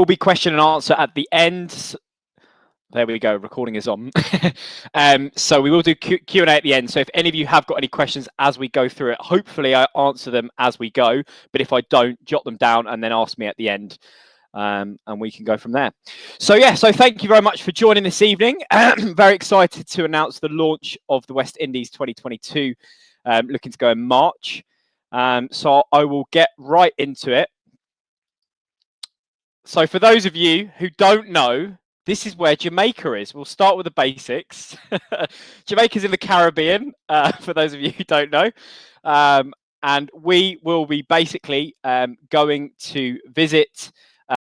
will be question and answer at the end. There we go. Recording is on. So we will do Q&A at the end. So if any of you have got any questions as we go through it, hopefully I answer them as we go. But if I don't, jot them down and then ask me at the end. And we can go from there. So so thank you very much for joining this evening. Very excited to announce the launch of the West Indies 2022, looking to go in March. So I will get right into it. So for those of you who don't know, this is where Jamaica is. We'll start with the basics. Jamaica's in the Caribbean, for those of you who don't know. And we will be basically going to visit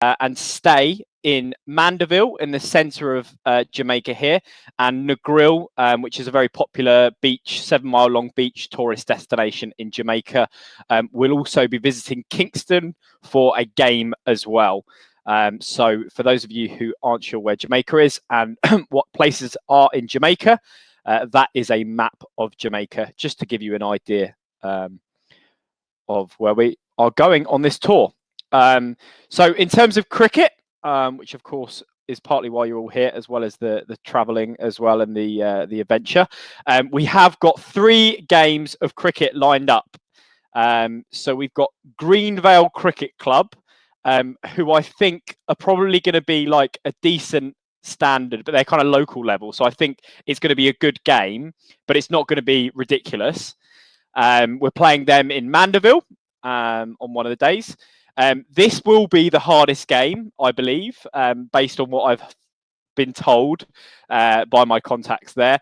and stay in Mandeville in the center of Jamaica here, and Negril, which is a very popular beach, 7-mile long beach tourist destination in Jamaica. We'll also be visiting Kingston for a game as well. So for those of you who aren't sure where Jamaica is and what places are in Jamaica, that is a map of Jamaica, just to give you an idea of where we are going on this tour. So in terms of cricket, which of course is partly why you're all here, as well as the travelling as well and the adventure, we have got 3 games of cricket lined up. So we've got Greenvale Cricket Club, who I think are probably going to be like a decent standard, but they're kind of local level. So I think it's going to be a good game, but it's not going to be ridiculous. We're playing them in Mandeville on one of the days. This will be the hardest game, I believe, based on what I've been told by my contacts there.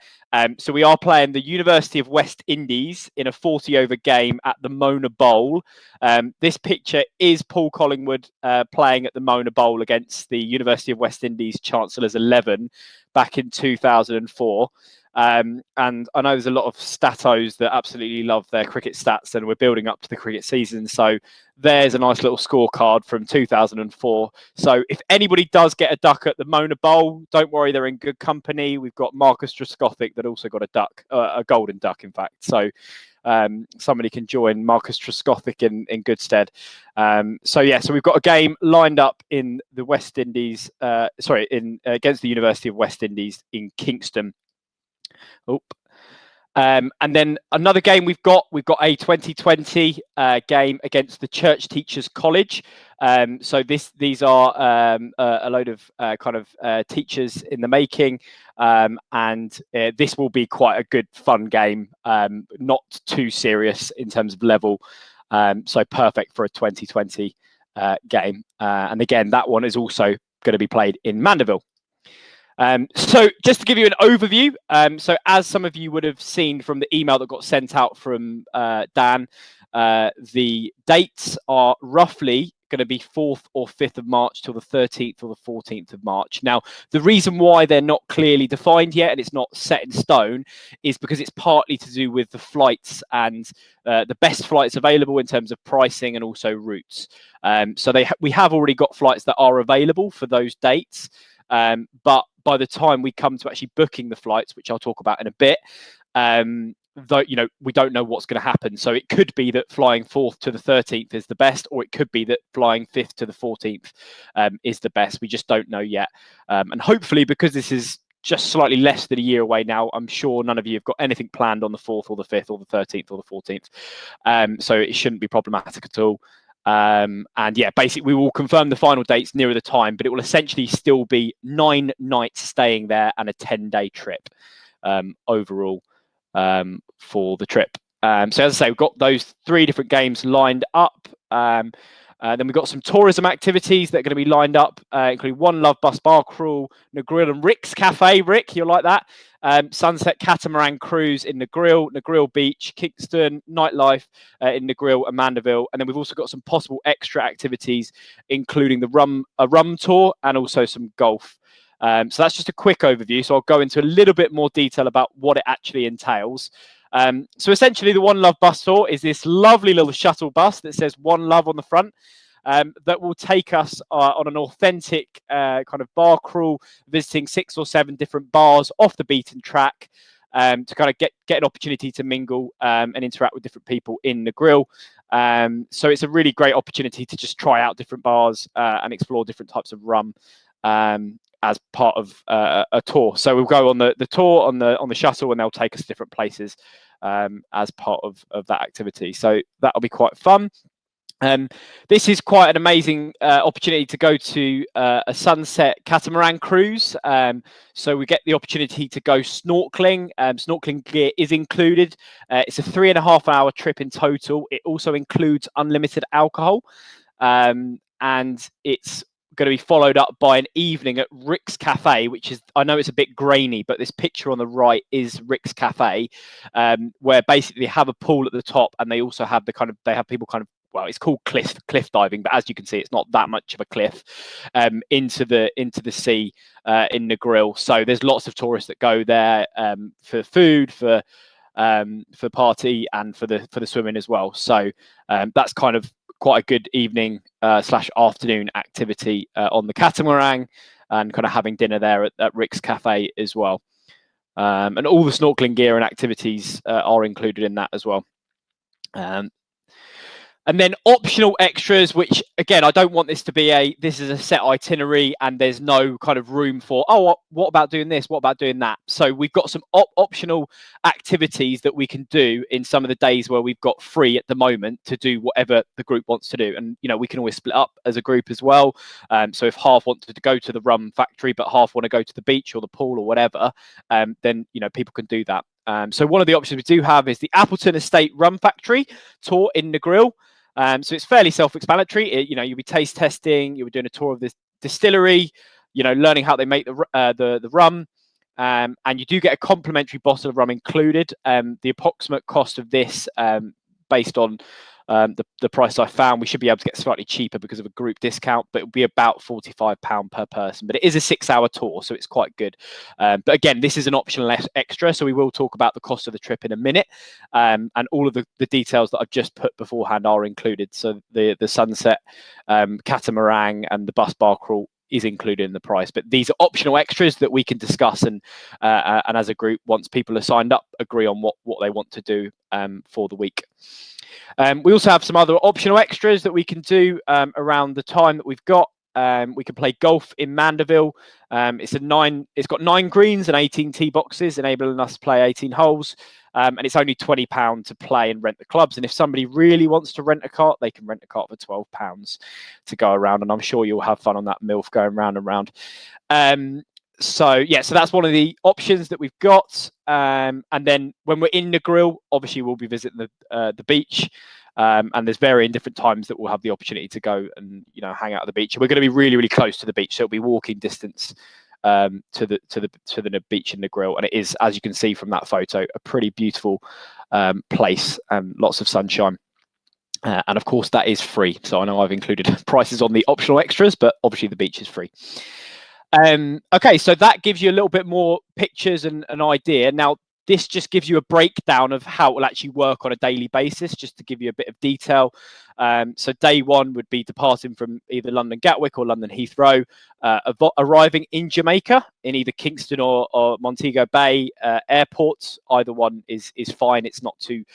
So we are playing the University of West Indies in a 40-over game at the Mona Bowl. This picture is Paul Collingwood playing at the Mona Bowl against the University of West Indies Chancellors 11 back in 2004. And I know there's a lot of statos that absolutely love their cricket stats, and we're building up to the cricket season. So there's a nice little scorecard from 2004. So if anybody does get a duck at the Mona Bowl, don't worry, they're in good company. We've got Marcus Trescothick that also got a duck, a golden duck, in fact. So somebody can join Marcus Trescothick in good stead. So we've got a game lined up in the West Indies, against the University of West Indies in Kingston. And then another game we've got a 2020 game against the Church Teachers College. So these are a load of teachers in the making, and this will be quite a good fun game, not too serious in terms of level, so perfect for a 2020 game. And again, that one is also going to be played in Mandeville. So just to give you an overview, so as some of you would have seen from the email that got sent out from Dan, the dates are roughly going to be 4th or 5th of March till the 13th or the 14th of March. Now, the reason why they're not clearly defined yet and it's not set in stone is because it's partly to do with the flights and the best flights available in terms of pricing and also routes. So we have already got flights that are available for those dates. But by the time we come to actually booking the flights, which I'll talk about in a bit, though, we don't know what's going to happen. So it could be that flying 4th to the 13th is the best, or it could be that flying 5th to the 14th is the best. We just don't know yet. And hopefully, because this is just slightly less than a year away now, I'm sure none of you have got anything planned on the 4th or the 5th or the 13th or the 14th. So it shouldn't be problematic at all. And basically we will confirm the final dates nearer the time, but it will essentially still be 9 nights staying there and a 10-day trip overall for the trip. So as I say, we've got those 3 different games lined up. Then we've got some tourism activities that are going to be lined up, including One Love Bus Bar Crawl, Negril and Rick's Cafe. Rick, you'll like that. Sunset Catamaran Cruise in Negril Beach, Kingston, nightlife in Negril and Mandeville. And then we've also got some possible extra activities, including a rum tour and also some golf. So that's just a quick overview. So I'll go into a little bit more detail about what it actually entails. So essentially the One Love bus tour is this lovely little shuttle bus that says One Love on the front. That will take us on an authentic kind of bar crawl, visiting 6 or 7 different bars off the beaten track to kind of get an opportunity to mingle and interact with different people in Negril. So it's a really great opportunity to just try out different bars and explore different types of rum as part of a tour. So we'll go on the tour on the shuttle, and they'll take us to different places as part of that activity. So that'll be quite fun. This is quite an amazing opportunity to go to a sunset catamaran cruise. So we get the opportunity to go snorkeling. Snorkeling gear is included. It's a 3.5 hour trip in total. It also includes unlimited alcohol, and it's going to be followed up by an evening at Rick's Cafe, which is, I know it's a bit grainy, but this picture on the right is Rick's Cafe, where basically they have a pool at the top, and they also have they have people kind of, well, it's called cliff diving, but as you can see, it's not that much of a cliff into the sea in the grill. So there's lots of tourists that go there for food, for party, and for the swimming as well. So that's kind of quite a good evening / afternoon activity on the catamaran, and kind of having dinner there at Rick's Cafe as well. And all the snorkeling gear and activities are included in that as well. And then optional extras, which again, I don't want this to be this is a set itinerary and there's no kind of room for, what about doing this? What about doing that? So we've got some optional activities that we can do in some of the days where we've got free at the moment to do whatever the group wants to do. And, we can always split up as a group as well. So if half wanted to go to the rum factory, but half want to go to the beach or the pool or whatever, then, people can do that. So one of the options we do have is the Appleton Estate Rum Factory tour in the grill. So it's fairly self-explanatory. You'll be taste testing, you'll be doing a tour of this distillery, learning how they make the rum, and you do get a complimentary bottle of rum included. The approximate cost of this, based on the price I found, we should be able to get slightly cheaper because of a group discount, but it'll be about £45 per person. But it is a 6-hour tour, so it's quite good. But again, this is an optional extra, so we will talk about the cost of the trip in a minute. And all of the details that I've just put beforehand are included. So the sunset catamaran and the bus bar crawl is included in the price, but these are optional extras that we can discuss and as a group, once people are signed up, agree on what they want to do for the week. We also have some other optional extras that we can do around the time that we've got. We can play golf in Mandeville. It's got 9 greens and 18 tee boxes, enabling us to play 18 holes. And it's only £20 to play and rent the clubs. And if somebody really wants to rent a cart, they can rent a cart for £12 to go around. And I'm sure you'll have fun on that MILF going round and round. So that's one of the options that we've got. And then when we're in the grill, obviously we'll be visiting the beach. And there's varying different times that we'll have the opportunity to go and hang out at the beach. And we're going to be really, really close to the beach, so it'll be walking distance to the beach in the grill. And it is, as you can see from that photo, a pretty beautiful place and lots of sunshine. And of course, that is free. So I know I've included prices on the optional extras, but obviously the beach is free. Okay, so that gives you a little bit more pictures and an idea. Now, this just gives you a breakdown of how it will actually work on a daily basis, just to give you a bit of detail. So day one would be departing from either London Gatwick or London Heathrow, arriving in Jamaica in either Kingston or Montego Bay airports. Either one is fine. It's not too.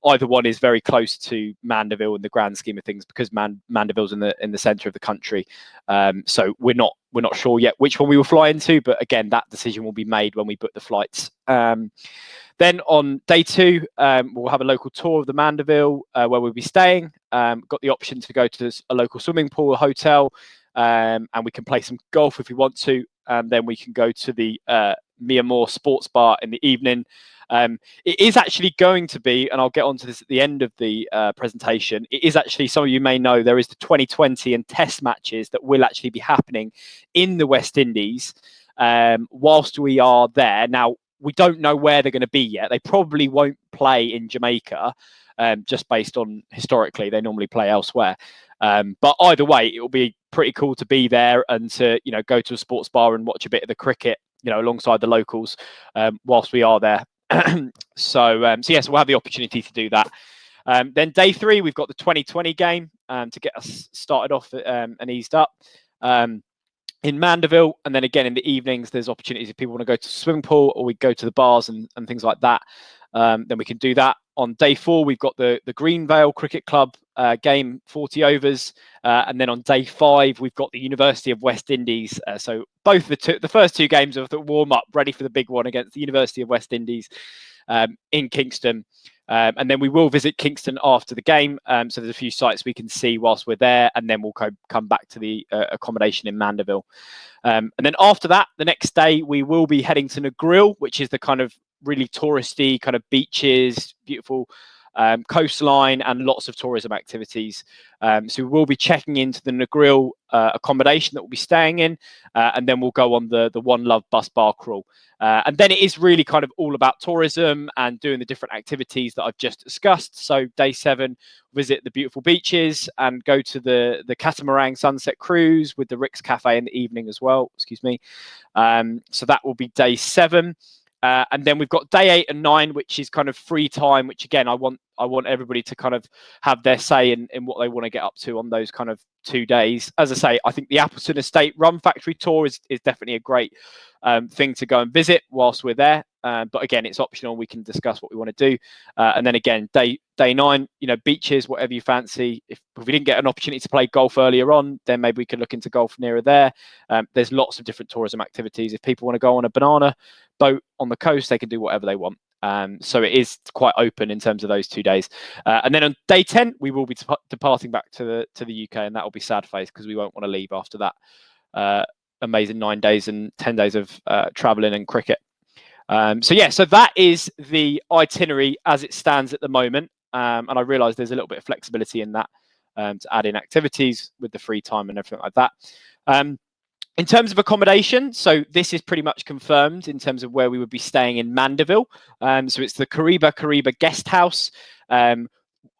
Either one is very close to Mandeville in the grand scheme of things, because Mandeville's in the centre of the country. So we're not sure yet which one we will fly into, but again, that decision will be made when we book the flights. Then on day 2, we'll have a local tour of the Mandeville where we'll be staying. Got the option to go to a local swimming pool, a hotel, and we can play some golf if we want to. And then we can go to the Mia Moore sports bar in the evening. It is actually going to be, and I'll get onto this at the end of the presentation, it is actually, some of you may know, there is the 2020 and test matches that will actually be happening in the West Indies whilst we are there. Now, we don't know where they're going to be yet. They probably won't play in Jamaica, just based on historically, they normally play elsewhere. But either way, it will be pretty cool to be there and to, go to a sports bar and watch a bit of the cricket, alongside the locals whilst we are there. So yes, we'll have the opportunity to do that. Then day 3, we've got the 2020 game to get us started off and eased up in Mandeville. And then again in the evenings, there's opportunities if people want to go to the swimming pool or we go to the bars and things like that. Then we can do that. on day 4, we've got the Greenvale Cricket Club game, 40 overs. And then on day 5, we've got the University of West Indies. So both the first 2 games of the warm-up, ready for the big one against the University of West Indies in Kingston. And then we will visit Kingston after the game. So there's a few sites we can see whilst we're there, and then we'll come back to the accommodation in Mandeville. And then after that, the next day, we will be heading to Negril, which is the kind of really touristy kind of beaches, beautiful coastline, and lots of tourism activities. So we will be checking into the Negril accommodation that we'll be staying in, and then we'll go on the One Love bus bar crawl. And then it is really kind of all about tourism and doing the different activities that I've just discussed. So day 7, visit the beautiful beaches and go to the Catamaran sunset cruise with the Rick's Cafe in the evening as well. Excuse me. So that will be day 7. And then we've got day 8 and 9, which is kind of free time, which again, I want everybody to kind of have their say in what they want to get up to on those kind of 2 days. As I say, I think the Appleton Estate Rum Factory tour is definitely a great thing to go and visit whilst we're there. But again, it's optional. We can discuss what we want to do. And then again, day 9, beaches, whatever you fancy. If we didn't get an opportunity to play golf earlier on, then maybe we could look into golf nearer there. There's lots of different tourism activities. If people want to go on a banana boat on the coast, they can do whatever they want. So it is quite open in terms of those 2 days. And then on day 10, we will be departing back to the UK, and that will be sad face because we won't want to leave after that amazing 9 days and 10 days of traveling and cricket. So that is the itinerary as it stands at the moment. And I realise there's a little bit of flexibility in that to add in activities with the free time and everything like that. In terms of accommodation, so this is pretty much confirmed in terms of where we would be staying in Mandeville. So it's the Kariba guest house.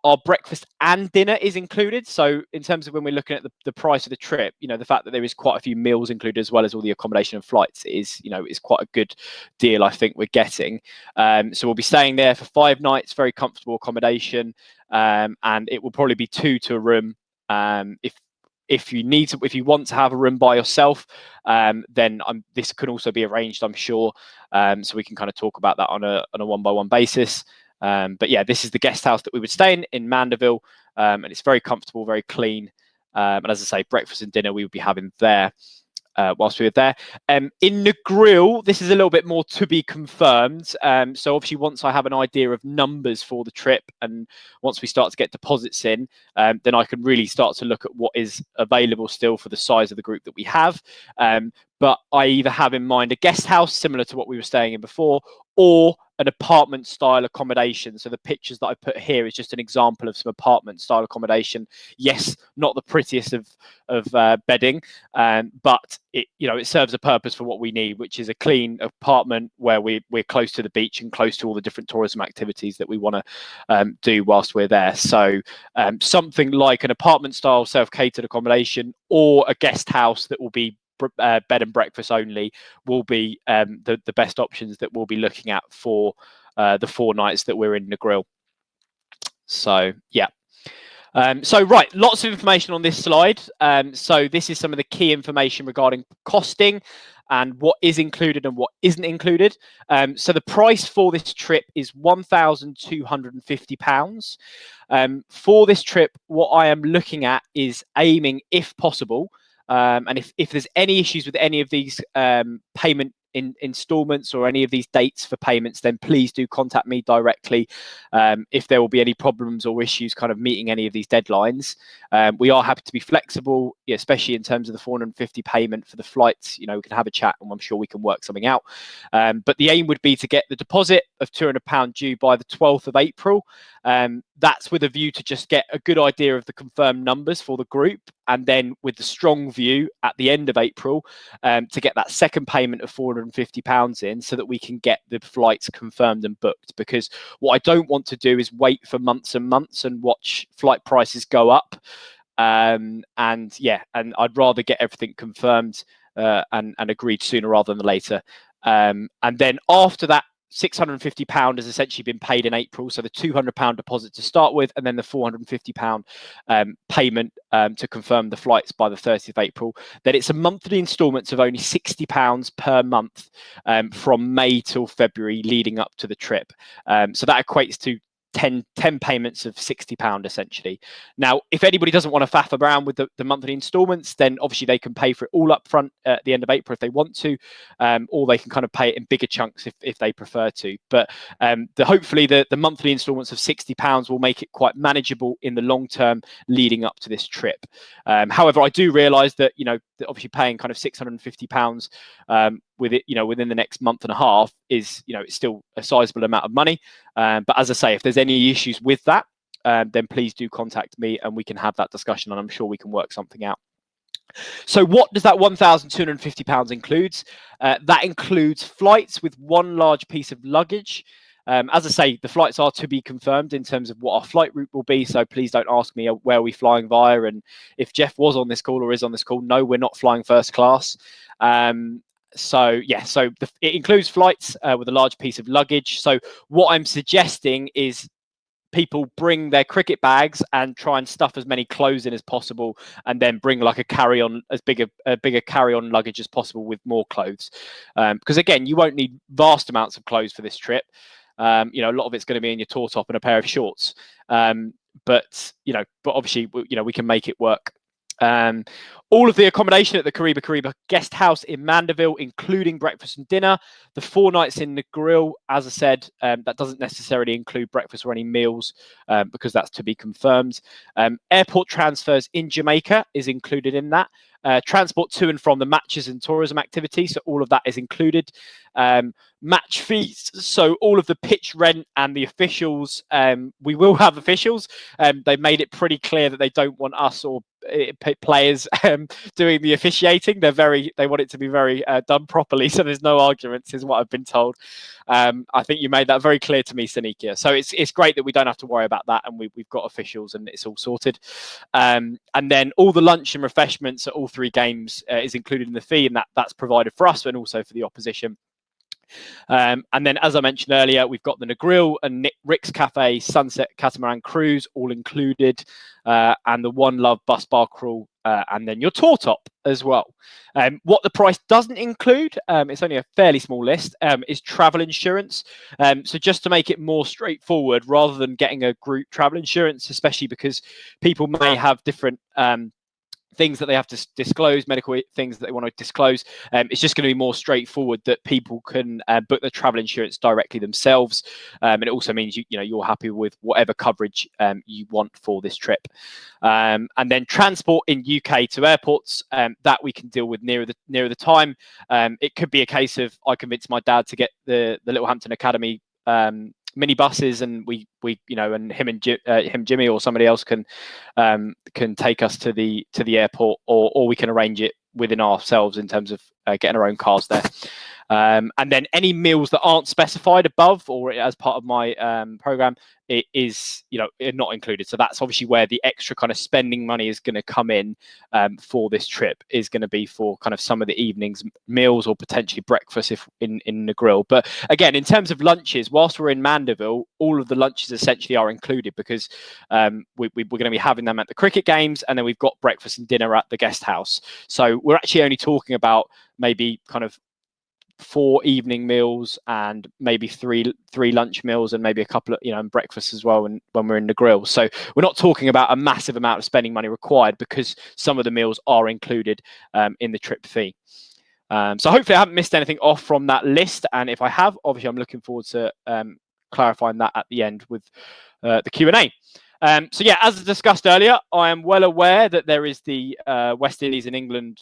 Our breakfast and dinner is included. So in terms of when we're looking at the price of the trip, the fact that there is quite a few meals included as well as all the accommodation and flights is quite a good deal, I think we're getting. So we'll be staying there for 5 nights, very comfortable accommodation. And it will probably be 2 to a room. If you want to have a room by yourself, then this can also be arranged, I'm sure. So we can kind of talk about that on a 1-by-1 basis. But yeah, this is the guest house that we would stay in Mandeville, and it's very comfortable, very clean. And as I say, breakfast and dinner we would be having there whilst we were there. In Negril, this is a little bit more to be confirmed. So obviously, once I have an idea of numbers for the trip, and once we start to get deposits in, then I can really start to look at what is available still for the size of the group that we have. But I either have in mind a guest house similar to what we were staying in before, or an apartment style accommodation. So the pictures that I put here is just an example of some apartment style accommodation. Yes, not the prettiest of bedding, but it serves a purpose for what we need, which is a clean apartment where we're close to the beach and close to all the different tourism activities that we want to do whilst we're there. So something like an apartment style self-catered accommodation or a guest house that will be bed and breakfast only will be the best options that we'll be looking at for the 4 nights that we're in Negril. So yeah. Right, lots of information on this slide. So this is some of the key information regarding costing and what is included and what isn't included. So the price for this trip is £1,250. For this trip, what I am looking at is aiming, if possible, and if there's any issues with any of these payment installments or any of these dates for payments, then please do contact me directly if there will be any problems or issues kind of meeting any of these deadlines. We are happy to be flexible, especially in terms of the £450 payment for the flights. We can have a chat and I'm sure we can work something out. But the aim would be to get the deposit of £200 due by the 12th of April. That's with a view to just get a good idea of the confirmed numbers for the group, and then with the strong view at the end of April to get that second payment of £450 in, so that we can get the flights confirmed and booked. Because what I don't want to do is wait for months and months and watch flight prices go up. And I'd rather get everything confirmed and agreed sooner rather than later. And then after that, £650 has essentially been paid in April, so the £200 deposit to start with, and then the £450 payment to confirm the flights by the 30th of April. Then it's a monthly instalments of only £60 per month from May till February leading up to the trip. So that equates to 10 payments of £60 essentially. Now, if anybody doesn't want to faff around with the monthly installments, then obviously they can pay for it all up front at the end of April if they want to, or they can kind of pay it in bigger chunks if they prefer to. But hopefully the monthly installments of £60 will make it quite manageable in the long term leading up to this trip. However, I do realise that, that obviously paying kind of £650 with it, within the next month and a half is, it's still a sizable amount of money. But as I say, if there's any issues with that, then please do contact me and we can have that discussion, and I'm sure we can work something out. So what does that £1,250 includes? That includes flights with one large piece of luggage. As I say, the flights are to be confirmed in terms of what our flight route will be. So please don't ask me where we're flying via. And if Jeff was on this call or is on this call, no, we're not flying first class. So it includes flights with a large piece of luggage. So what I'm suggesting is people bring their cricket bags and try and stuff as many clothes in as possible, and then bring like a carry-on, as bigger carry-on luggage as possible with more clothes. Because again, you won't need vast amounts of clothes for this trip. A lot of it's going to be in your tour top and a pair of shorts. But obviously, we can make it work. All of the accommodation at the Kariba guest house in Mandeville, including breakfast and dinner. The 4 nights in the grill, as I said, that doesn't necessarily include breakfast or any meals, because that's to be confirmed. Airport transfers in Jamaica is included in that. Transport to and from the matches and tourism activities, so all of that is included. Match fees, so all of the pitch rent and the officials, we will have officials. They've made it pretty clear that they don't want us or players doing the officiating. They want it to be very done properly, so there's no arguments, is what I've been told. I think you made that very clear to me, Sanikia. So it's great that we don't have to worry about that, and we've got officials and it's all sorted. And then all the lunch and refreshments at all 3 games is included in the fee, and that's provided for us and also for the opposition. And then, as I mentioned earlier, we've got the Negril and Rick's Cafe Sunset Catamaran Cruise all included, and the One Love bus bar crawl, and then your tour top as well. What the price doesn't include, it's only a fairly small list, is travel insurance. So just to make it more straightforward, rather than getting a group travel insurance, especially because people may have different things that they have to disclose, medical things that they want to disclose. It's just going to be more straightforward that people can book the travel insurance directly themselves. And it also means you're happy with whatever coverage you want for this trip. And then transport in UK to airports, that we can deal with nearer the time. It could be a case of I convince my dad to get the Littlehampton Academy minibuses, and we and him Jimmy or somebody else can take us to the airport, or we can arrange it within ourselves in terms of getting our own cars there. And then any meals that aren't specified above or as part of my program, it is not included. So that's obviously where the extra kind of spending money is going to come in for this trip, is going to be for kind of some of the evenings meals or potentially breakfast if in the grill. But again, in terms of lunches, whilst we're in Mandeville, all of the lunches essentially are included, because we're going to be having them at the cricket games, and then we've got breakfast and dinner at the guest house. So we're actually only talking about maybe kind of 4 evening meals and maybe three lunch meals, and maybe a couple of and breakfast as well when we're in the grill. So we're not talking about a massive amount of spending money required, because some of the meals are included in the trip fee. So hopefully I haven't missed anything off from that list, and if I have, obviously I'm looking forward to clarifying that at the end with the Q&A. So yeah, as discussed earlier, I am well aware that there is the West Indies and England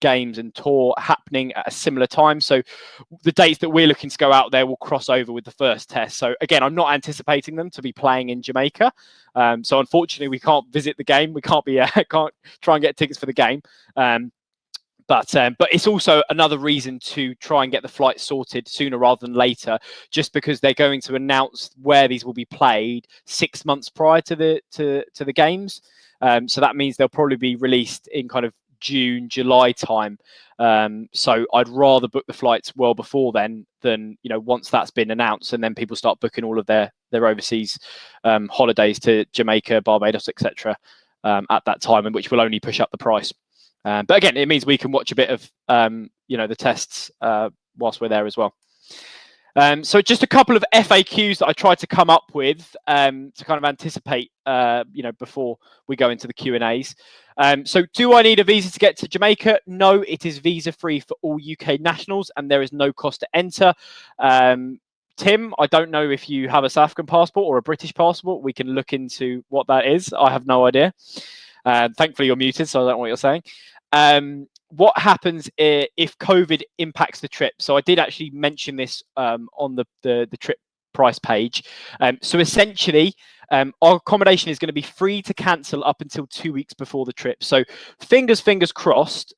games and tour happening at a similar time. So the dates that we're looking to go out there will cross over with the first test. So again, I'm not anticipating them to be playing in Jamaica. So unfortunately, we can't visit the game. We can't try and get tickets for the game. But it's also another reason to try and get the flight sorted sooner rather than later, just because they're going to announce where these will be played 6 months prior to the games. So that means they'll probably be released in kind of June, July time. So I'd rather book the flights well before then than once that's been announced, and then people start booking all of their overseas holidays to Jamaica, Barbados, etc. At that time, and which will only push up the price. But again, it means we can watch a bit of the tests whilst we're there as well. So just a couple of FAQs that I tried to come up with to kind of anticipate, before we go into the Q&As. So do I need a visa to get to Jamaica? No, it is visa free for all UK nationals and there is no cost to enter. Tim, I don't know if you have a South African passport or a British passport. We can look into what that is. I have no idea. Thankfully, you're muted, so I don't know what you're saying. What happens if COVID impacts the trip? So I did actually mention this on the trip price page. So essentially, our accommodation is going to be free to cancel up until 2 weeks before the trip. So fingers crossed,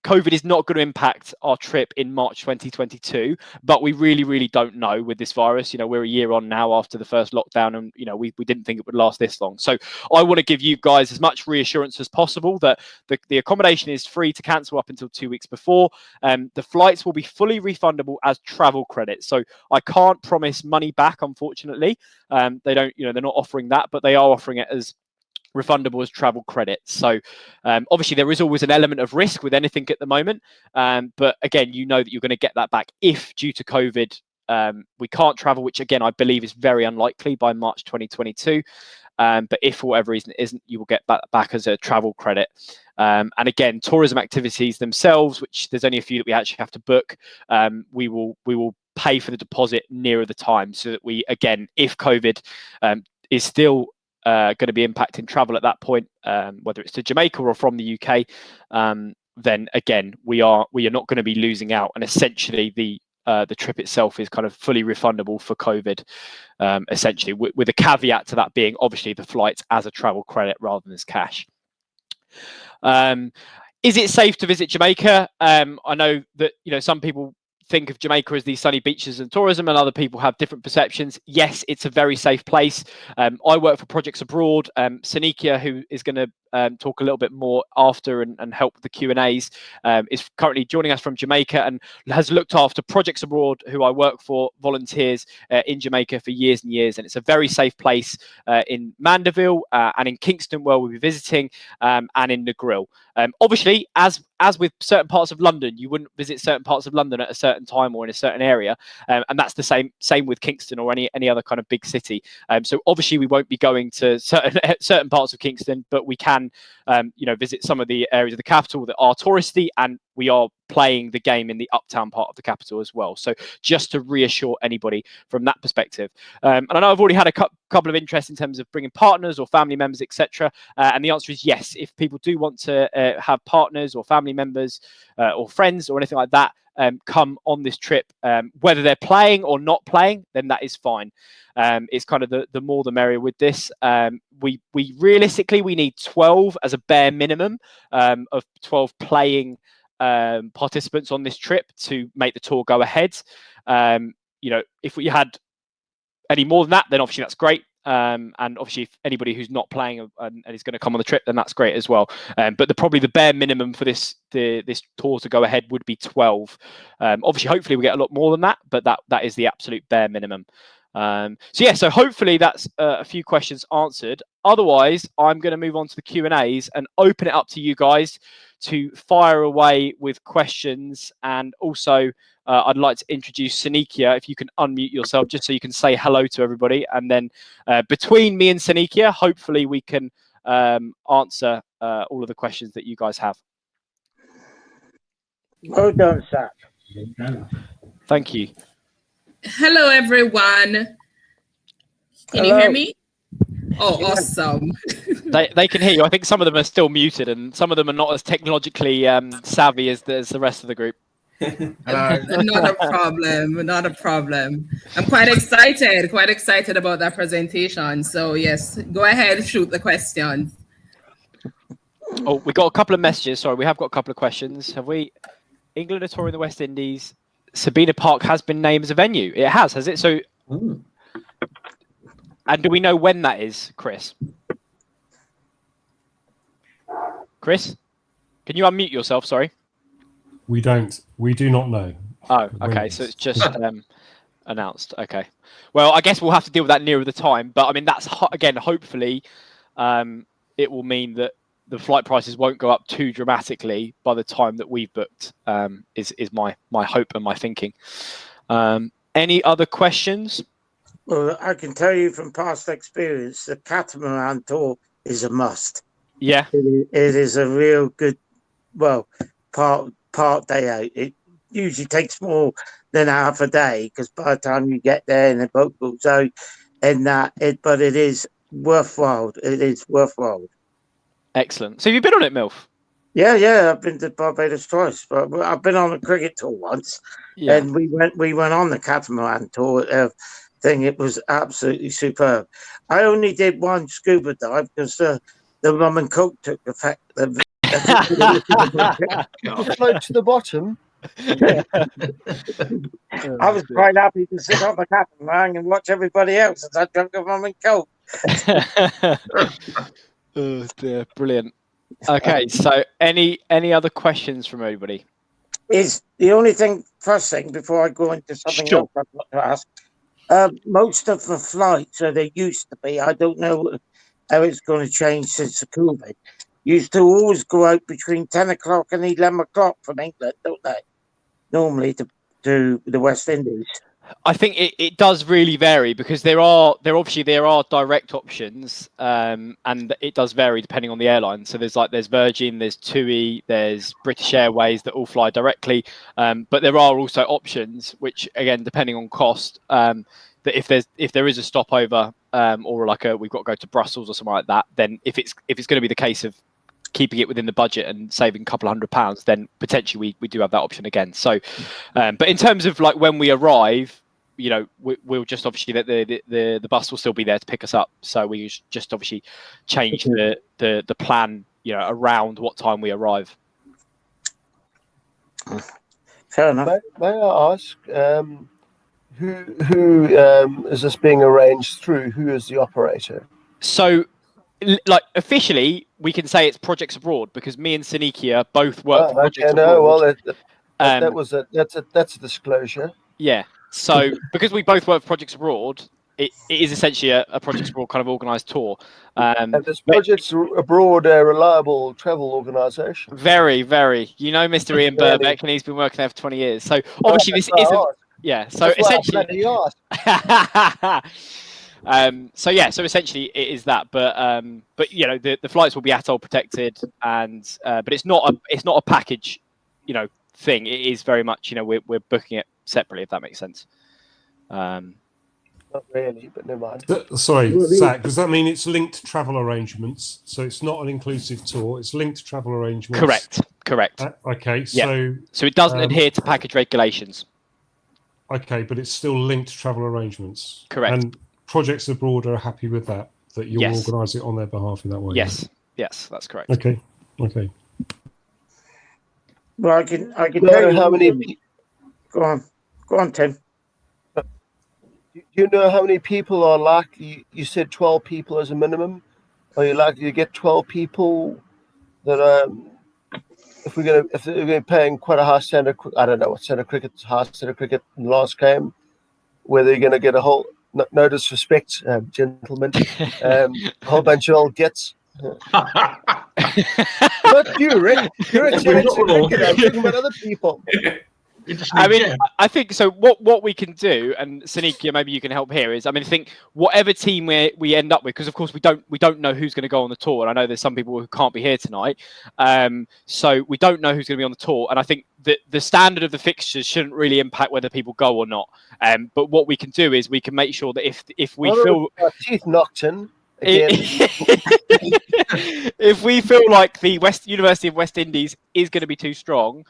COVID is not going to impact our trip in March 2022, but we really don't know with this virus. We're a year on now after the first lockdown, and we didn't think it would last this long. So I want to give you guys as much reassurance as possible that the accommodation is free to cancel up until 2 weeks before. The flights will be fully refundable as travel credits. So I can't promise money back, unfortunately. They don't, they're not offering that, but they are offering it as refundable as travel credits. So obviously there is always an element of risk with anything at the moment, but again, that you're going to get that back if due to COVID we can't travel, which again I believe is very unlikely by March 2022, but if for whatever reason it isn't, you will get that back as a travel credit. And again, tourism activities themselves, which there's only a few that we actually have to book, we will pay for the deposit nearer the time, so that we, again, if COVID is still going to be impacting travel at that point, whether it's to Jamaica or from the UK, then again we are not going to be losing out, and essentially the trip itself is kind of fully refundable for COVID, essentially, with a caveat to that being obviously the flights as a travel credit rather than as cash. Is it safe to visit Jamaica? I know that some people think of Jamaica as these sunny beaches and tourism, and other people have different perceptions. Yes, it's a very safe place. I work for Projects Abroad. Sanikia, who is going to talk a little bit more after and help with the Q&As, is currently joining us from Jamaica and has looked after Projects Abroad, who I work for, volunteers in Jamaica for years and years. And it's a very safe place in Mandeville and in Kingston, where we'll be visiting, and in Negril. Obviously, as with certain parts of London, you wouldn't visit certain parts of London at a certain time or in a certain area, and that's the same with Kingston or any other kind of big city. So obviously we won't be going to certain parts of Kingston, but we can visit some of the areas of the capital that are touristy, and we are playing the game in the uptown part of the capital as well. So just to reassure anybody from that perspective. And I know I've already had a couple of interests in terms of bringing partners or family members, etc. And the answer is yes. If people do want to have partners or family members or friends or anything like that come on this trip, whether they're playing or not playing, then that is fine. It's kind of the more the merrier with this. We realistically, we need 12 as a bare minimum of 12 playing participants on this trip to make the tour go ahead. If we had any more than that, then obviously that's great. And obviously, if anybody who's not playing and is going to come on the trip, then that's great as well. But probably the bare minimum for this tour to go ahead would be 12. Obviously, hopefully we get a lot more than that, but that is the absolute bare minimum. So hopefully that's a few questions answered. Otherwise, I'm going to move on to the Q&As and open it up to you guys to fire away with questions. And also, I'd like to introduce Sanikia, if you can unmute yourself, just so you can say hello to everybody. And then between me and Sanikia, hopefully we can answer all of the questions that you guys have. Well done, sir. Thank you. Hello, everyone. Can you hear me? Oh, awesome. They can hear you. I think some of them are still muted, and some of them are not as technologically savvy as the rest of the group. Not a problem. I'm quite excited about that presentation. So yes, go ahead, shoot the questions. Oh, we got a couple of messages. Sorry, we have got a couple of questions. Have we? England are touring the West Indies. Sabina Park has been named as a venue. It has it? So, and do we know when that is, Chris? Chris, can you unmute yourself? Sorry. We don't. We do not know. Oh, okay. So it's just announced. Okay. Well, I guess we'll have to deal with that nearer the time. But I mean, that's again, hopefully, it will mean that the flight prices won't go up too dramatically by the time that we've booked. Is my hope and my thinking. Any other questions? Well, I can tell you from past experience, the catamaran tour is a must. Yeah. It is a real good, part day out. It usually takes more than half a day because by the time you get there and the boat goes out but it is worthwhile. It is worthwhile. Excellent. So have you been on it, Milf? Yeah. I've been to Barbados twice, but I've been on a cricket tour once, and we went on the catamaran tour thing. It was absolutely superb. I only did one scuba dive because the rum and coke took effect. Float to the bottom. I was quite happy to sit on the catamaran and watch everybody else as I drank a rum and coke. Oh dear, brilliant. Okay, so any other questions from anybody? Is the only thing, first thing, before I go into something else I'd like to ask. Most of the flights, or they used to be, I don't know how it's going to change since the COVID, used to always go out between 10 o'clock and 11 o'clock from England, don't they? Normally to the West Indies. I think it does really vary because there are direct options, and it does vary depending on the airline. So there's Virgin, there's TUI, there's British Airways that all fly directly, but there are also options which, again, depending on cost, that if there is a stopover, or we've got to go to Brussels or something like that, then if it's going to be the case of keeping it within the budget and saving a couple £100, then potentially we do have that option again. So, but in terms of when we arrive, we'll just obviously the bus will still be there to pick us up. So we just obviously change the plan, around what time we arrive. Fair enough. May I ask, who is this being arranged through? Who is the operator? So, officially, we can say it's Projects Abroad because me and Sanikia both work for Projects Abroad. That's a disclosure. Yeah. So, because we both work for Projects Abroad, it is essentially a Projects Abroad kind of organised tour. And this Projects Abroad a reliable travel organisation? Very, very. Mr. Ian Burbeck, and he's been working there for 20 years. So, obviously, this isn't... Yeah, so essentially... So essentially it is that, but the flights will be atoll protected, and but it's not a package, thing. It is very much, we're booking it separately, if that makes sense. Not really, but never mind. Sorry, Zach, does that mean it's linked travel arrangements? So it's not an inclusive tour, it's linked travel arrangements? Correct. Okay, yeah. So it doesn't adhere to package regulations. Okay, but it's still linked travel arrangements? Correct. And Projects Abroad are happy with that you'll organise it on their behalf in that way? Yes, that's correct. Okay. Well, I can tell you how many... Go on, Tim. Do you know how many people are likely? You said 12 people as a minimum. Are you likely to get 12 people that are... If they're going to be paying quite a high standard... I don't know what high standard cricket in the last game, whether you're going to get a whole... No disrespect, gentlemen. A whole bunch of old gets. Not you, Rick. You're a cricket. I'm talking about other people. I think so. What we can do, and Sanikia, maybe you can help here, is I think whatever team we end up with, because of course we don't know who's going to go on the tour, and I know there's some people who can't be here tonight, so we don't know who's going to be on the tour, and I think that the standard of the fixtures shouldn't really impact whether people go or not. But what we can do is we can make sure that if we feel teeth knocked in. If we feel like the University of West Indies is going to be too strong,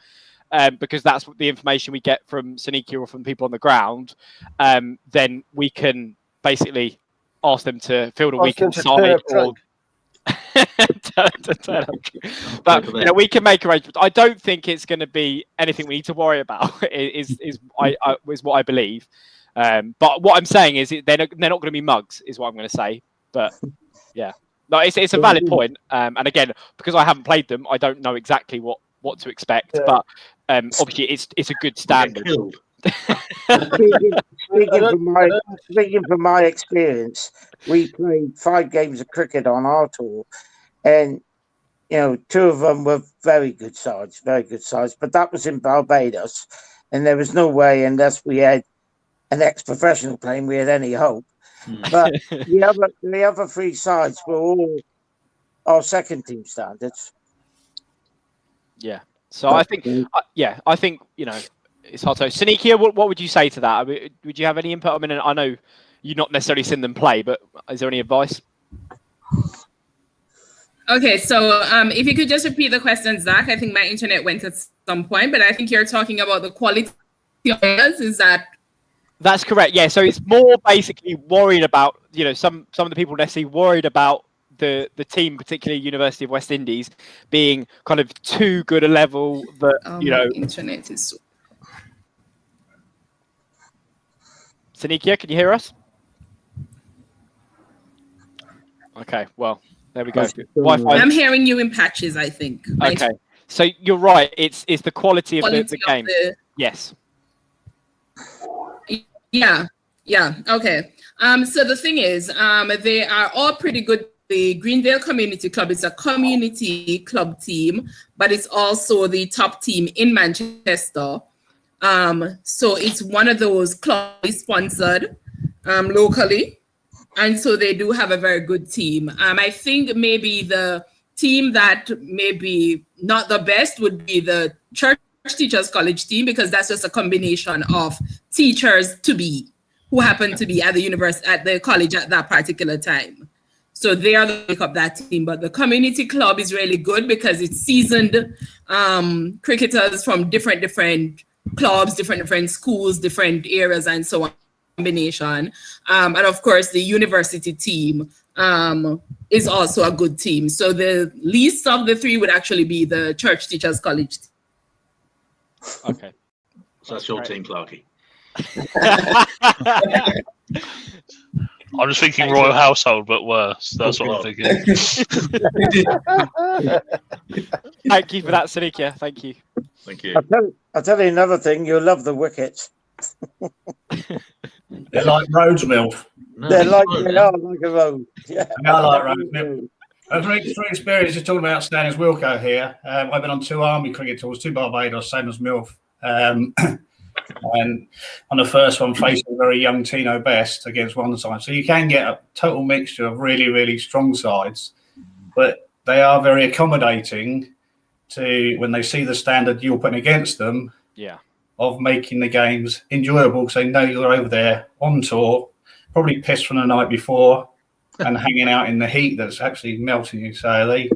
because that's the information we get from Sanikia or from people on the ground, then we can basically ask them to field a weekend side. But we can make arrangements. I don't think it's going to be anything we need to worry about. Is what I believe. But what I'm saying is they're not going to be mugs. Is what I'm going to say. But yeah, no, it's a valid point. And again, because I haven't played them, I don't know exactly what to expect. Yeah. But obviously, it's a good standard. Speaking from my experience, we played 5 games of cricket on our tour, and 2 of them were very good sides. But that was in Barbados, and there was no way unless we had an ex-professional playing, we had any hope. But the other three sides were all our second team standards. Yeah. So I think, I think it's hard to. Sanikia, what would you say to that? I mean, would you have any input? I mean, I know you've not necessarily seen them play, but is there any advice? Okay, so if you could just repeat the question, Zach. I think my internet went at some point, but I think you're talking about the quality of players. Is that? That's correct. Yeah. So it's more basically worried about, some of the people necessarily worried about the team, particularly University of West Indies, being kind of too good a level that, internet is. Sanikia, can you hear us? Okay. Well, there we go. Wi-Fi. I'm hearing you in patches, I think. Okay. So you're right. It's the quality of the game. Yes. Yeah. Okay. So the thing is, they are all pretty good. The Greenvale Community Club is a community club team, but it's also the top team in Manchester. So it's one of those clubs sponsored locally. And so they do have a very good team. I think maybe the team that maybe not the best would be the Church Teachers College team, because that's just a combination of teachers who happen to be at the college at that particular time. So they are the make up that team. But the community club is really good because it's seasoned cricketers from different clubs, different schools, different areas, and so on. Combination. And of course, the university team is also a good team. So the least of the three would actually be the Church Teachers College. Okay. So that's your team, Clarky. I'm just thinking royal household, but worse. That's what I'm thinking. Thank you for that, Sanikia. Thank you. Thank you. I'll tell you another thing. You'll love the wickets. They're like roads, Milf. No, they are like a road. Yeah. They are like roads, Milf. Through experience, just talking about outstanding as Wilco here. I've been on 2 army cricket tours, 2 Barbados, same as Milf. And on the first one, facing a very young Tino Best against one side. So you can get a total mixture of really, really strong sides, but they are very accommodating to when they see the standard you're putting against them. Yeah. Of making the games enjoyable, because they know you're over there on tour, probably pissed from the night before and hanging out in the heat that's actually melting you. So they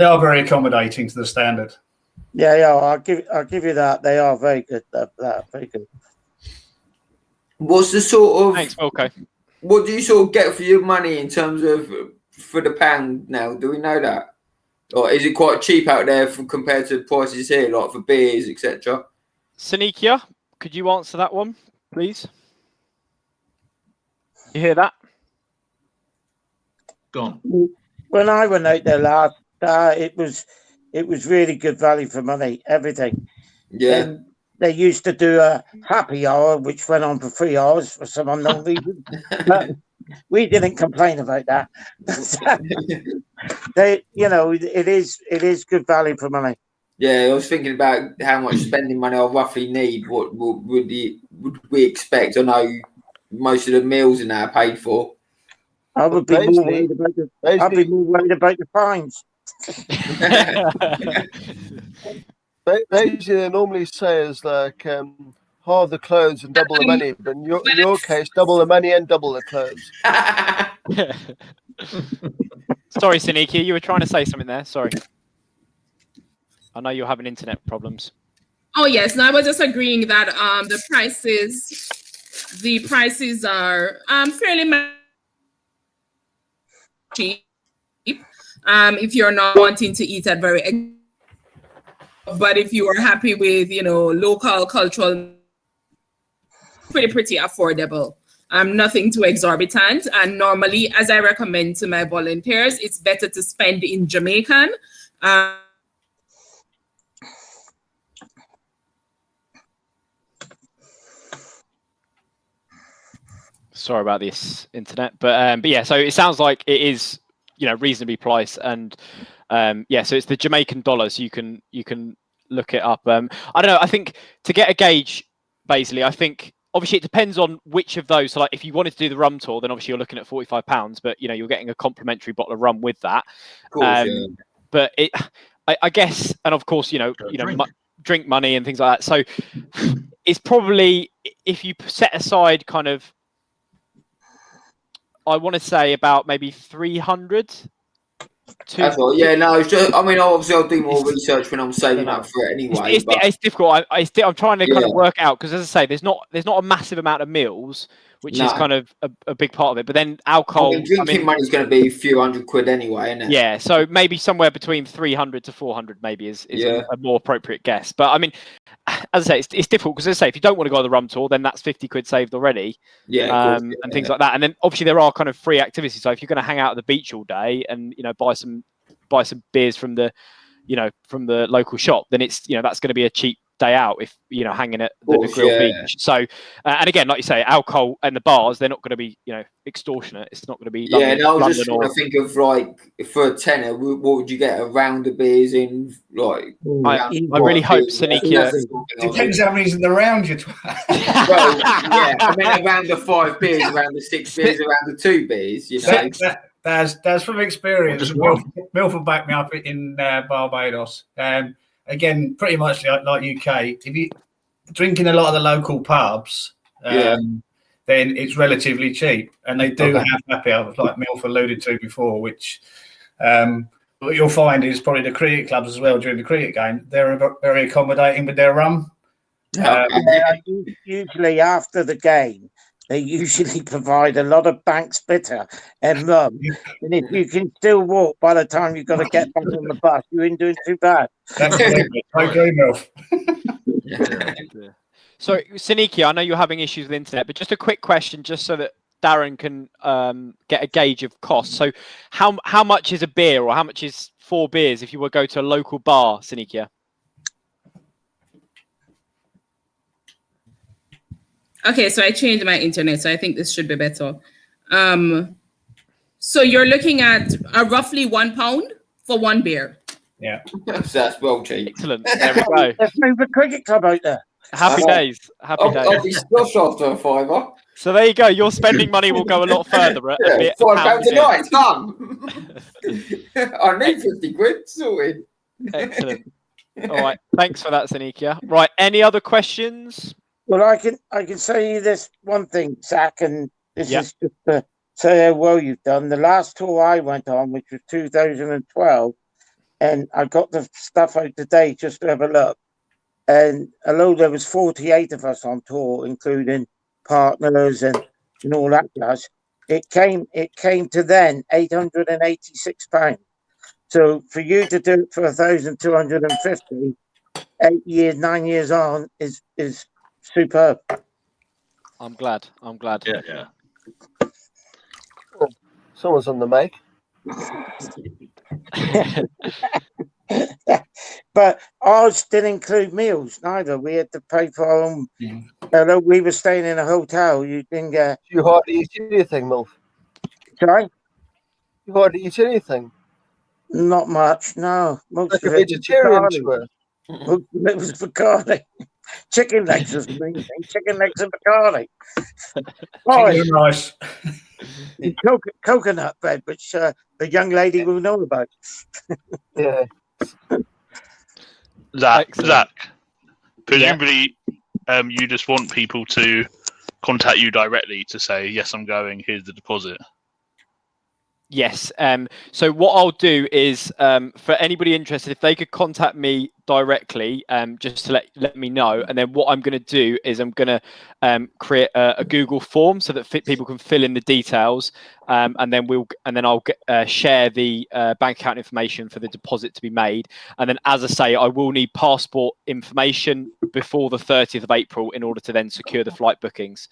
are very accommodating to the standard. Yeah, I'll give you that. They are very good. Very good. What's the sort of? Thanks, okay. What do you sort of get for your money in terms of for the pound now? Do we know that, or is it quite cheap out there compared to prices here, like for beers, etc.? Sanikia, could you answer that one, please? You hear that? Go on. When I went out there last, it was really good value for money. Everything. Yeah. And they used to do a happy hour, which went on for 3 hours for some unknown reason. But we didn't complain about that. It is good value for money. Yeah, I was thinking about how much spending money I roughly need. What would we expect? I know most of the meals are now paid for. I would be more worried about the fines. They normally say is like half the clothes and double the money, but in your case, double the money and double the clothes. Sorry, Sanikia, you were trying to say something there. Sorry. I know you're having internet problems. Oh yes, no, I was just agreeing that the prices are fairly cheap. If you're not wanting to eat at but if you are happy with local cultural, pretty affordable. Nothing too exorbitant. And normally, as I recommend to my volunteers, it's better to spend in Jamaican. Sorry about this internet, but yeah, so it sounds like it is reasonably priced, and so it's the Jamaican dollars. You can look it up. I don't know. I think to get a gauge, basically, I think obviously it depends on which of those. So like if you wanted to do the rum tour, then obviously you're looking at £45, but you know you're getting a complimentary bottle of rum with that. Of course, yeah. But I guess, and of course, drink money and things like that. So it's probably, if you set aside kind of, I want to say about maybe 300. That's all. Yeah, no, it's just, I mean, obviously I'll do more research when I'm saving up for it anyway. It's difficult. I'm trying to kind of work out, because as I say, there's not a massive amount of meals, which is kind of a big part of it. But then alcohol, drinking money is going to be a few £100 anyway, isn't it? Yeah, so maybe somewhere between 300 to 400 maybe is a more appropriate guess. But I mean, as I say, it's difficult, because as I say, if you don't want to go on the rum tour, then that's £50 saved already. Yeah, and things like that. And then obviously there are kind of free activities. So if you're going to hang out at the beach all day and buy some beers from the local shop, then it's that's going to be a cheap day out if hanging at the grill beach. So and again, like you say, alcohol and the bars, they're not going to be extortionate. It's not going to be London, I was just trying to think of, like, for a tenner, what would you get a round of beers in? Like, I really hope Sanikia. Depends how many's in the round you're well, yeah, I mean, around the 5 beers, around the 6 beers, around the 2 beers. That's from experience. Milford backed me up in Barbados. Again, pretty much like UK. If you drinking a lot of the local pubs, then it's relatively cheap, and they do have happy hours, like Milford alluded to before, which what you'll find is probably the cricket clubs as well during the cricket game. They're very accommodating with their rum. Usually after the game, they usually provide a lot of Banks bitter and rum. And if you can still walk by the time you've got to get back on the bus, you ain't doing too bad. Absolutely. I agree, Milf. So, Sanikia, I know you're having issues with the internet, but just a quick question, just so that Darren can get a gauge of cost. So how much is a beer, or how much is 4 beers if you were to go to a local bar, Sanikia? Okay, so I changed my internet, so I think this should be better. So you're looking at roughly £1 for 1 beer. Yeah, that's well cheap. Excellent. There we go. Let's move the cricket club out there. Happy days. Happy days. I'll be squashed after a £5. So there you go. Your spending money will go a lot further. At a bit £5 a night. Done. I need £50 sorted. Excellent. All right. Thanks for that, Sanikia. Right. Any other questions? Well, I can say you this one thing, Zach, and this is just to say how well you've done. The last tour I went on, which was 2012, and I got the stuff out today just to have a look. And although there was 48 of us on tour, including partners and all that jazz, it came to then £886. So for you to do it for 1,250, 9 years on is superb. I'm glad. Yeah. Someone's on the mic. But ours didn't include meals neither. We had to pay for our own. Although we were staying in a hotel, you didn't get. You hardly eat anything, Milf. Sorry? You hardly eat anything. Not much, no. Most like of a vegetarian tour. Most of it was Bacardi. Chicken legs was the main thing. Chicken legs and Bacardi. Nice. Coconut bread, which the young lady will know about. Yeah. Zach, presumably you just want people to contact you directly to say, yes, I'm going, here's the deposit. Yes. So what I'll do is, for anybody interested, if they could contact me directly, just to let me know, and then what I'm going to do is I'm going to create a Google form so that people can fill in the details, and then I'll share the bank account information for the deposit to be made. And then, as I say, I will need passport information before the 30th of April in order to then secure the flight bookings.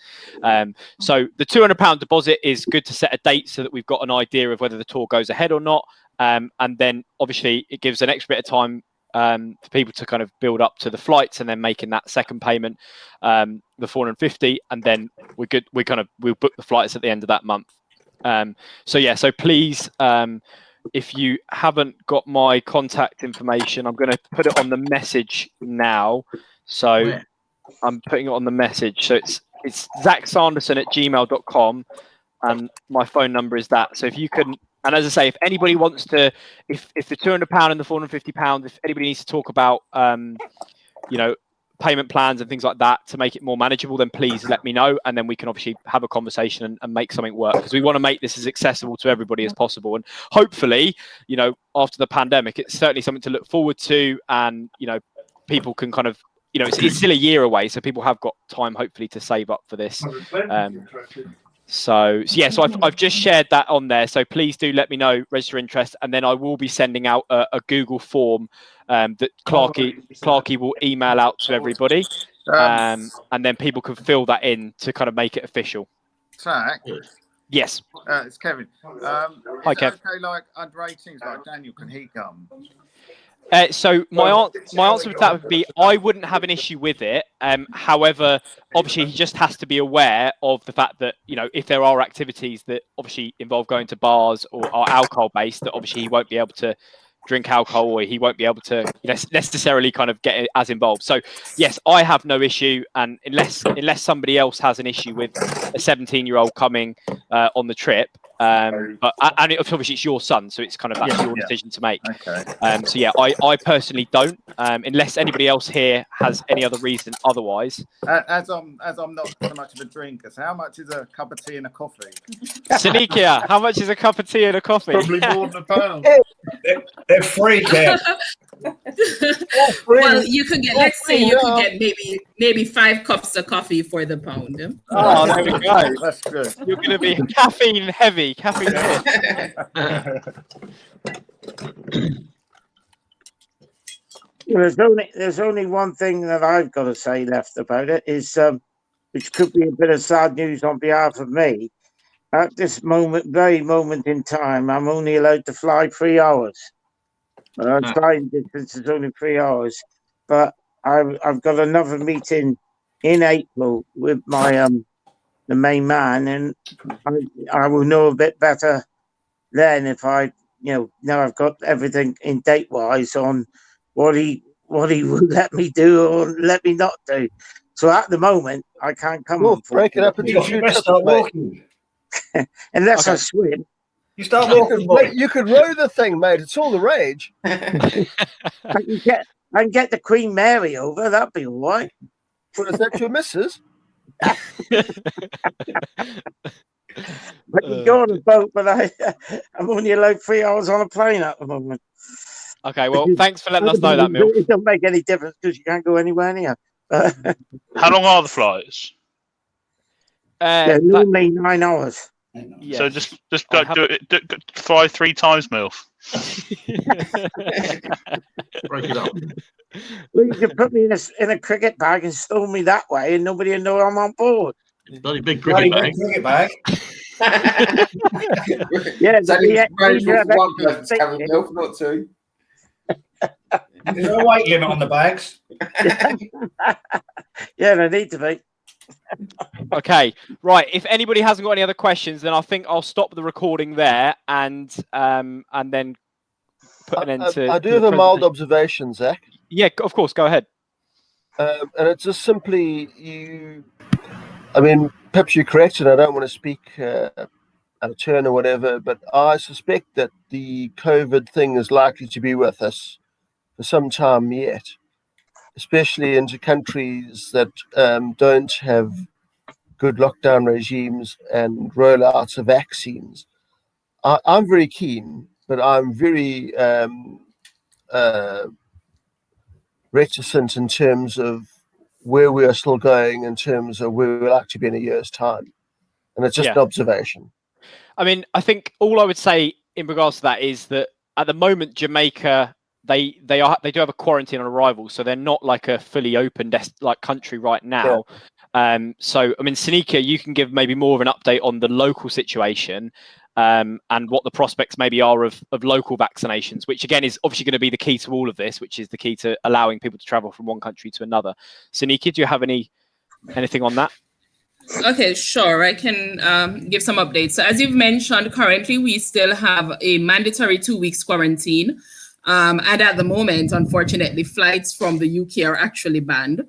So the £200 deposit is good to set a date so that we've got an idea of whether the tour goes ahead or not. And then obviously it gives an extra bit of time for people to kind of build up to the flights, and then making that second payment, the 450, and then we're good. We'll book the flights at the end of that month. So please, if you haven't got my contact information, I'm going to put it on the message now. So I'm putting it on the message. So it's it's zachsanderson@gmail.com, and my phone number is that. So if you can, and as I say, if anybody wants to, if the £200 and the £450, if anybody needs to talk about, payment plans and things like that to make it more manageable, then please let me know, and then we can obviously have a conversation and make something work, because we want to make this as accessible to everybody as possible. And hopefully, after the pandemic, it's certainly something to look forward to, and people can kind of, it's still a year away, so people have got time hopefully to save up for this. So I've just shared that on there, so please do let me know, register interest, and then I will be sending out a Google form that Clarky will email out to everybody, and then people can fill that in to kind of make it official. Zach? Yes. It's Kevin. Hi, Kev. Okay, like under 18s, like Daniel, can he come? So my answer with that would be I wouldn't have an issue with it. However, obviously he just has to be aware of the fact that, if there are activities that obviously involve going to bars or are alcohol based, that obviously he won't be able to drink alcohol, or he won't be able to necessarily kind of get as involved. So yes, I have no issue, and unless somebody else has an issue with a 17-year-old coming on the trip. But obviously it's your son, so it's kind of that's your decision to make. Okay. So yeah, I personally don't, unless anybody else here has any other reason otherwise. As I'm not so much of a drinker, so how much is a cup of tea and a coffee? Sanikia, how much is a cup of tea and a coffee? Probably more than £1. They're free, Kev. Well, you could get. Let's say you could get maybe 5 cups of coffee for the £1. Oh, there we go. That's good. You're going to be caffeine heavy. There's only one thing that I've got to say left about it, is which could be a bit of sad news on behalf of me. At this very moment in time, I'm only allowed to fly 3 hours. Flying distance is only 3 hours, but I've got another meeting in April with my the main man, and I will know a bit better then if I now I've got everything in date wise on what he will let me do or let me not do. So at the moment I can't come on. Break it up into two trips, walking. Unless I swim. You start walking. You could row the thing, mate. It's all the rage. I can get the Queen Mary over. That'd be all right. Well, is that your missus? I can go on a boat, but I'm only allowed 3 hours on a plane at the moment. Okay, well, thanks for letting us know that, Mill. It don't make any difference because you can't go anywhere near. How long are the flights? Normally 9 hours. Yes. So just go fly 3 times, MILF. Break it up. Well, you can put me in a cricket bag and stow me that way, and nobody will know I'm on board. Bloody big cricket bag. Yeah, not two. There's no weight limit on the bags. Yeah, they need to be. Okay, right. If anybody hasn't got any other questions, then I think I'll stop the recording there and then put an end to. I do have a mild observation, Zach. Yeah, of course. Go ahead. And it's just simply perhaps you're correct, and I don't want to speak out of turn or whatever, but I suspect that the COVID thing is likely to be with us for some time yet, especially into countries that don't have good lockdown regimes and rollouts of vaccines. I'm very keen, but I'm very reticent in terms of where we are still going, in terms of where we'd like to be in a year's time. And it's just an observation. I mean, I think all I would say in regards to that is that at the moment, Jamaica, they do have a quarantine on arrival, so they're not like a fully open country right now. Yeah. So I mean, Sanika, you can give maybe more of an update on the local situation and what the prospects maybe are of local vaccinations, which again is obviously going to be the key to all of this, which is the key to allowing people to travel from one country to another. Sanika, do you have anything on that? Okay, sure. I can give some updates. So as you've mentioned, currently we still have a mandatory 2 weeks quarantine. And at the moment, unfortunately, flights from the UK are actually banned.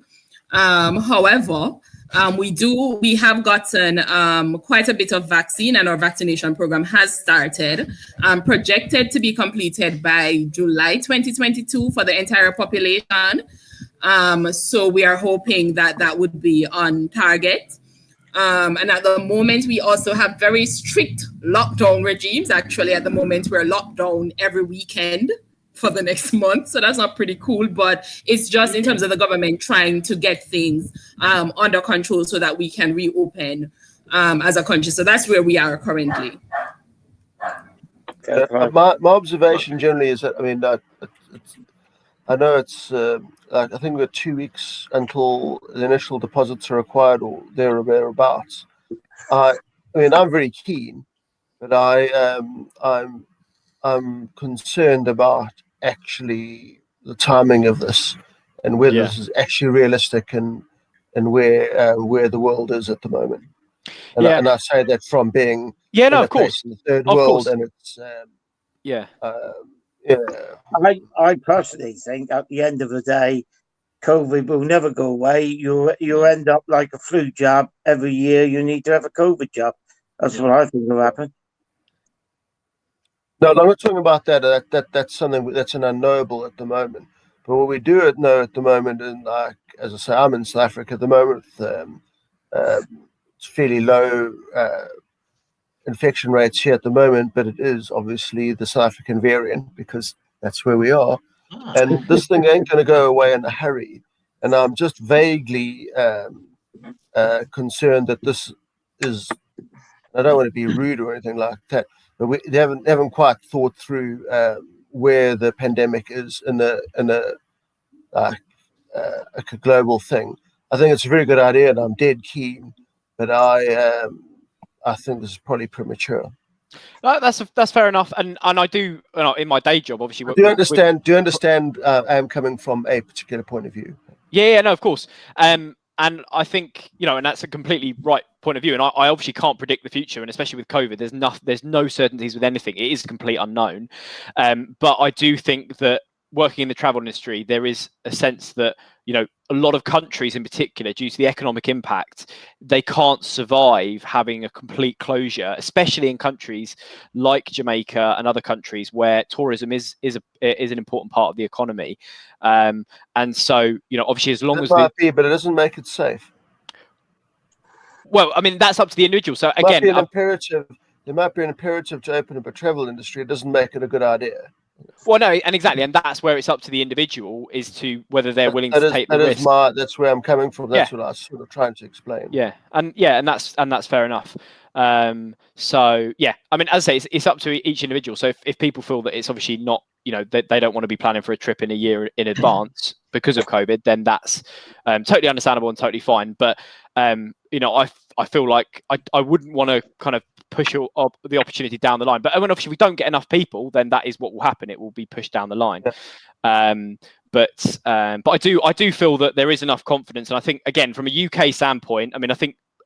However, We have gotten quite a bit of vaccine, and our vaccination program has started, projected to be completed by July 2022 for the entire population. So we are hoping that that would be on target. And at the moment, we also have very strict lockdown regimes. Actually, at the moment, we're locked down every weekend for the next month. So that's not pretty cool, but it's just in terms of the government trying to get things under control so that we can reopen as a country. So that's where we are currently. My observation generally is that, I mean, I know it's, I think we've got 2 weeks until the initial deposits are required or thereabouts. I mean, I'm very keen, but I'm concerned about actually the timing of this and whether this is actually realistic and where the world is at the moment. And, and I say that from being no, of course, in the third world, and it's I personally think at the end of the day, COVID will never go away. You'll end up like a flu jab every year. You need to have a COVID jab. That's what I think will happen. No, I'm not talking about that. That's something that's an unknowable at the moment. But what we do know at the moment, and like as I say, I'm in South Africa at the moment. It's fairly low infection rates here at the moment, but it is obviously the South African variant because that's where we are. And this thing ain't going to go away in a hurry. And I'm just vaguely concerned that this is, I don't want to be rude or anything like that, but they haven't quite thought through where the pandemic is in a global thing. I think it's a very good idea, and I'm dead keen, but I think this is probably premature. No, that's fair enough, and I do in my day job, obviously. Do you understand? I'm coming from a particular point of view. Yeah, no, of course. And I think, and that's a completely right point of view. And I obviously can't predict the future. And especially with COVID, there's no certainties with anything. It is complete unknown. But I do think that working in the travel industry, there is a sense that, a lot of countries in particular, due to the economic impact, they can't survive having a complete closure, especially in countries like Jamaica and other countries where tourism is an important part of the economy. And so, obviously, as long as but it doesn't make it safe. Well, I mean, that's up to the individual. So again, there might be an imperative to open up a travel industry. It doesn't make it a good idea. Well, no, and exactly, and that's where it's up to the individual as to whether they're willing to take the risk. That's where I'm coming from. That's what I was sort of trying to explain. And that's fair enough. So I mean, as I say, it's up to each individual. So if people feel that it's obviously not, they don't want to be planning for a trip in a year in advance because of COVID, then that's totally understandable and totally fine. But I feel like I wouldn't want to kind of push the opportunity down the line. But when obviously we don't get enough people, then that is what will happen. It will be pushed down the line. But I do feel that there is enough confidence, and I think again from a UK standpoint, I mean,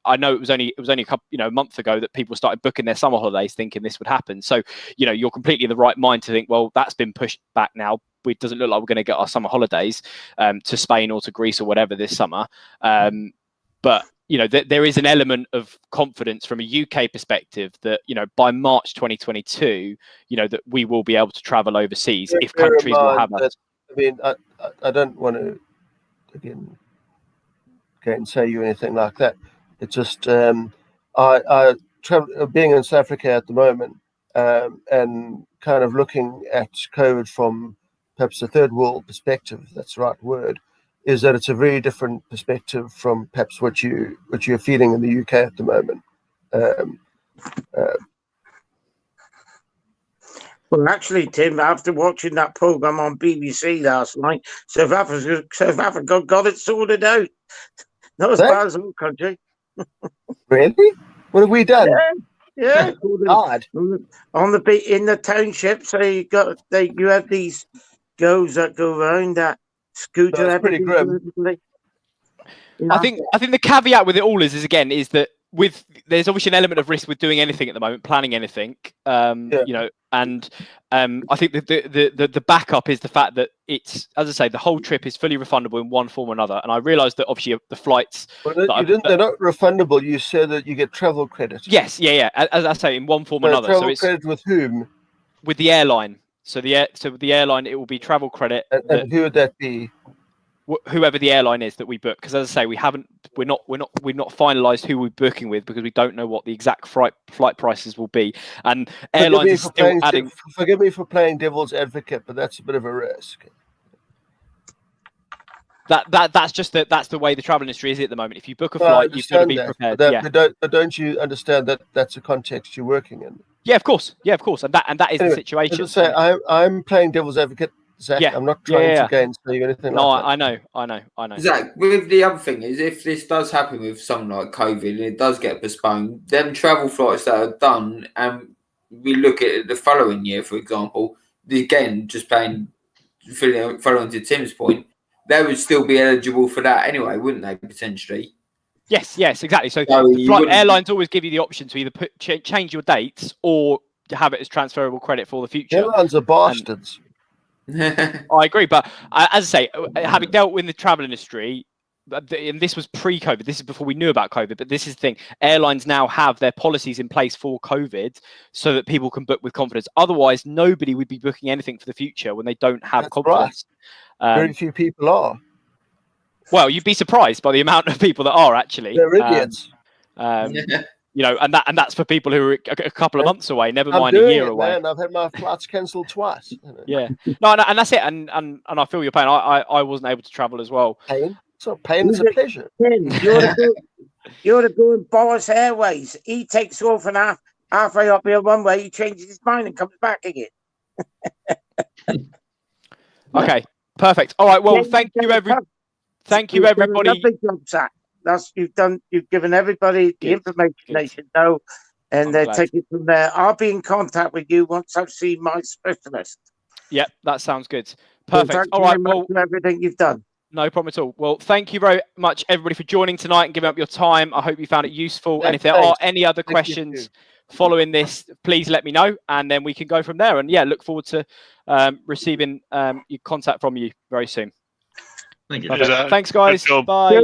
I know it was only a couple, a month ago that people started booking their summer holidays thinking this would happen. So, you're completely in the right mind to think, well, that's been pushed back now. It doesn't look like we're going to get our summer holidays to Spain or to Greece or whatever this summer. But there is an element of confidence from a UK perspective that, by March 2022, that we will be able to travel overseas if countries will have us. I mean, I don't want to, again, say you anything like that. It's just, I travel, being in South Africa at the moment and kind of looking at COVID from perhaps a third world perspective, that's the right word, is that it's a very different perspective from perhaps what you're feeling in the UK at the moment. Well, actually, Tim, after watching that program on BBC last night, South Africa got it sorted out. Not as bad as the country. Really? What have we done? Yeah. On the beat in the township, so you have these girls that go around that scooter. That's pretty grim. I think the caveat with it all is that there's obviously an element of risk with doing anything at the moment, planning anything, you know, and I think the backup is the fact that it's, as I say, the whole trip is fully refundable in one form or another. And I realised that obviously the flights. Well, they're not refundable. You said that you get travel credit. Yes, yeah. As I say, in one form or another. Travel credit with whom? With the airline. So with the airline, it will be travel credit. And who would that be? Whoever the airline is that we book, because as I say, we've not finalised who we're booking with because we don't know what the exact flight prices will be. And airlines are still adding. Forgive me for playing devil's advocate, but that's a bit of a risk. That's just that's the way the travel industry is at the moment. If you book a flight, you've got to be prepared. But don't you understand that that's a context you're working in? Yeah, of course. And that is the situation. As I say, I'm playing devil's advocate. Zach, I'm not trying to gainsay you anything like that. I know. Zach, with the other thing is, if this does happen with something like COVID and it does get postponed, them travel flights that are done, and we look at the following year, for example, again, just following to Tim's point, they would still be eligible for that anyway, wouldn't they, potentially? Yes, exactly. So airlines always give you the option to either change your dates or have it as transferable credit for the future. Airlines are bastards. I agree, but as I say, having dealt with the travel industry, and this was pre-COVID, this is before we knew about COVID, but this is the thing, airlines now have their policies in place for COVID so that people can book with confidence. Otherwise, nobody would be booking anything for the future when they don't have confidence. Right. Very few people are. Well, you'd be surprised by the amount of people that are actually. They're idiots. You know, and that's for people who are a couple of months away, never mind a year away. Man, I've had my flights cancelled twice. Yeah, no, and that's it. And I feel your pain. I wasn't able to travel as well. Pain? So pain is a pleasure. You're the going Boris Airways. He takes off and halfway up here one way, he changes his mind and comes back again. Okay, perfect. All right. Well, thank you, everybody. Lovely job, Zach. You've given everybody the information they should know, and they're taking from there. I'll be in contact with you once I've seen my specialist. Yep, that sounds good. Perfect. All right. Well, for everything you've done. No problem at all. Well, thank you very much, everybody, for joining tonight and giving up your time. I hope you found it useful. And if there are any other questions following this, please let me know, and then we can go from there. And look forward to receiving your contact from you very soon. Thank you. Thanks, guys. Bye.